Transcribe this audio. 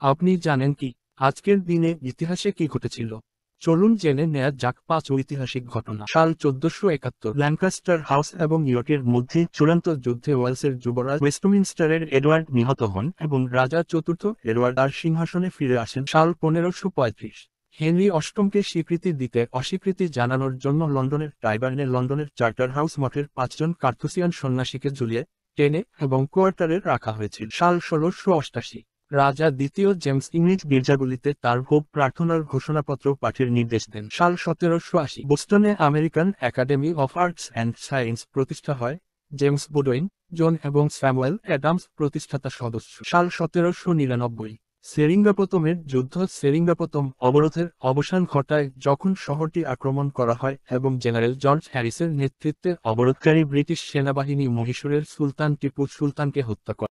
আপনি জানেন কি আজকের দিনে ইতিহাসে কি ঘটেছিল? চলুন জেনে নেয়া যাক 5 ঐতিহাসিক ঘটনা। সাল 1471 ল্যাঙ্কাস্টার হাউস এবং ইয়র্কের মধ্যে চূড়ান্ত যুদ্ধে ওয়েলসের যুবরাজ ওয়েস্টমিনস্টারের এডওয়ার্ড নিহত হন এবং রাজা চতুর্থ এডওয়ার্ড তার সিংহাসনে ফিরে আসেন। সাল 1535 হেনরি অষ্টমকে স্বীকৃতি দিতে অস্বীকৃতি জানানোর জন্য লন্ডনের চার্টার হাউস মঠের 5 জন কার্থুসিয়ান সন্ন্যাসীকে ঝুলিয়ে টেনে এবং কোয়ার্টারে রাখা হয়েছিল। সাল 1688 রাজা দ্বিতীয় জেমস ইংরেজ গির্জাগুলিতে তার ভোগ প্রার্থনার ঘোষণাপত্র পাঠের নির্দেশ দেন। সাল 1780 বোস্টনে American academy of arts and science প্রতিষ্ঠা হয়। জেমস বোডওয়েন, জন এবং স্যামুয়েল অ্যাডামস প্রতিষ্ঠাতা সদস্য। সাল 1799 সেরিঙ্গাপতমের যুদ্ধ সেরিঙ্গাপতম অবরোধের অবসান ঘটায় যখন শহরটি আক্রমণ করা হয় এবং জেনারেল জর্জ হ্যারিসের নেতৃত্বে অবরোধকারী ব্রিটিশ সেনাবাহিনী মহীশূরের সুলতান টিপু সুলতানকে হত্যা করে।